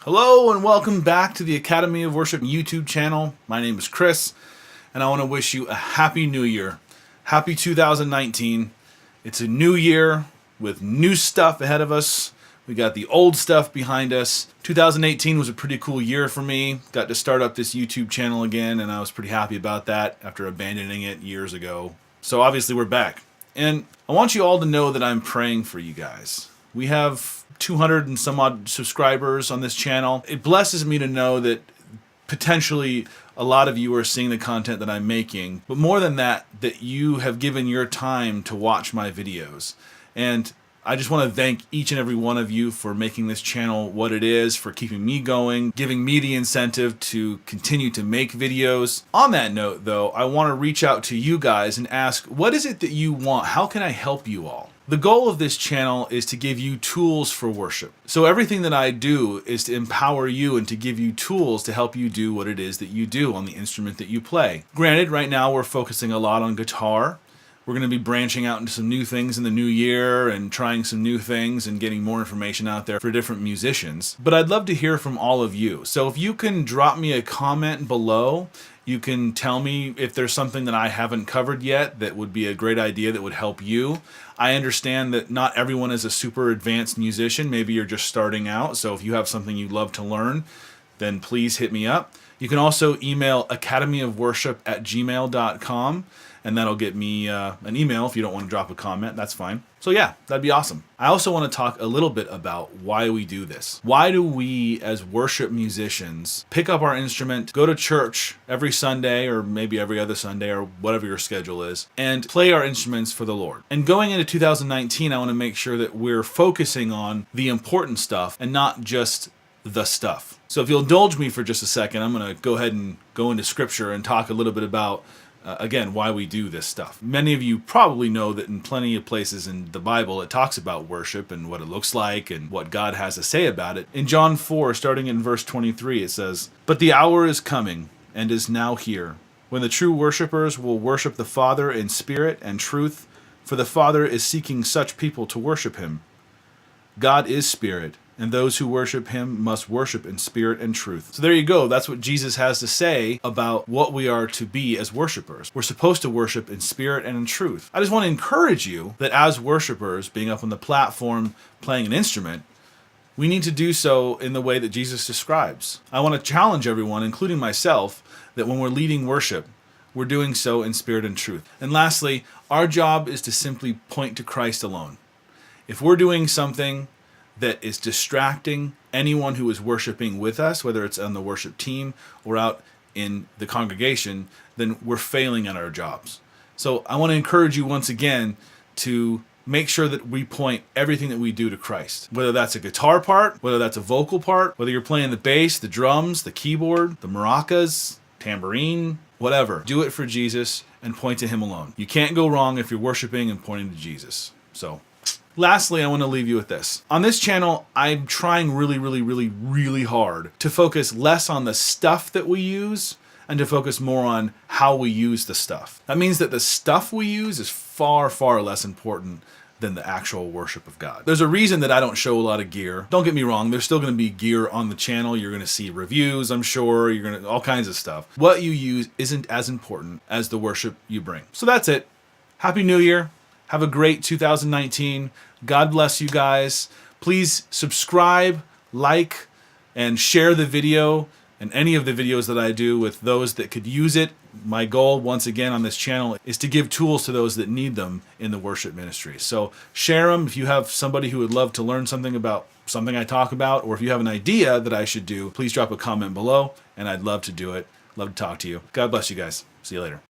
Hello and welcome back to the Academy of Worship YouTube channel. My name is Chris and I want to wish you a happy new year. Happy 2019. It's a new year with new stuff ahead of us. We got the old stuff behind us. 2018 was a pretty cool year for me. Got to start up this YouTube channel again and I was pretty happy about that after abandoning it years ago. So obviously we're back. And I want you all to know that I'm praying for you guys. We have 200 and some odd subscribers on this channel. It blesses me to know that potentially a lot of you are seeing the content that I'm making, but more than that, that you have given your time to watch my videos. And I just want to thank each and every one of you for making this channel what it is, for keeping me going, giving me the incentive to continue to make videos. On that note though, I want to reach out to you guys and ask, what is it that you want? How can I help you all? The goal of this channel is to give you tools for worship. So everything that I do is to empower you and to give you tools to help you do what it is that you do on the instrument that you play. Granted, right now we're focusing a lot on guitar. We're going to be branching out into some new things in the new year and trying some new things and getting more information out there for different musicians. But I'd love to hear from all of you. So if you can drop me a comment below, you can tell me if there's something that I haven't covered yet that would be a great idea that would help you. I understand that not everyone is a super advanced musician. Maybe you're just starting out. So if you have something you'd love to learn, then please hit me up. You can also email academyofworship@gmail.com and that'll get me an email if you don't want to drop a comment. That's fine. So yeah, that'd be awesome. I also want to talk a little bit about why we do this. Why do we as worship musicians pick up our instrument, go to church every Sunday or maybe every other Sunday or whatever your schedule is, and play our instruments for the Lord? And going into 2019, I want to make sure that we're focusing on the important stuff and not just the stuff. So if you'll indulge me for just a second, I'm going to go ahead and go into scripture and talk a little bit about again, why we do this stuff. Many of you probably know that in plenty of places in the Bible, it talks about worship and what it looks like and what God has to say about it. In John 4, starting in verse 23, it says, "But the hour is coming and is now here, when the true worshipers will worship the Father in spirit and truth, for the Father is seeking such people to worship him. God is spirit, and those who worship him must worship in spirit and truth." So there you go. That's what Jesus has to say about what we are to be as worshipers. We're supposed to worship in spirit and in truth. I just want to encourage you that as worshipers, being up on the platform, playing an instrument, we need to do so in the way that Jesus describes. I want to challenge everyone, including myself, that when we're leading worship, we're doing so in spirit and truth. And lastly, our job is to simply point to Christ alone. If we're doing something that is distracting anyone who is worshiping with us, whether it's on the worship team or out in the congregation, then we're failing at our jobs. So I want to encourage you once again to make sure that we point everything that we do to Christ. Whether that's a guitar part, whether that's a vocal part, whether you're playing the bass, the drums, the keyboard, the maracas, tambourine, whatever. Do it for Jesus and point to him alone. You can't go wrong if you're worshiping and pointing to Jesus. So lastly, I want to leave you with this. On this channel, I'm trying really hard to focus less on the stuff that we use and to focus more on how we use the stuff. That means that the stuff we use is far less important than the actual worship of God. There's a reason that I don't show a lot of gear. Don't get me wrong, there's still going to be gear on the channel. You're going to see reviews, I'm sure. You're going to all kinds of stuff. What you use isn't as important as the worship you bring. So that's it. Happy New Year. Have a great 2019. God bless you guys. Please subscribe, like, and share the video and any of the videos that I do with those that could use it. My goal, once again, on this channel is to give tools to those that need them in the worship ministry. So share them. If you have somebody who would love to learn something about something I talk about, or if you have an idea that I should do, please drop a comment below, and I'd love to do it. Love to talk to you. God bless you guys. See you later.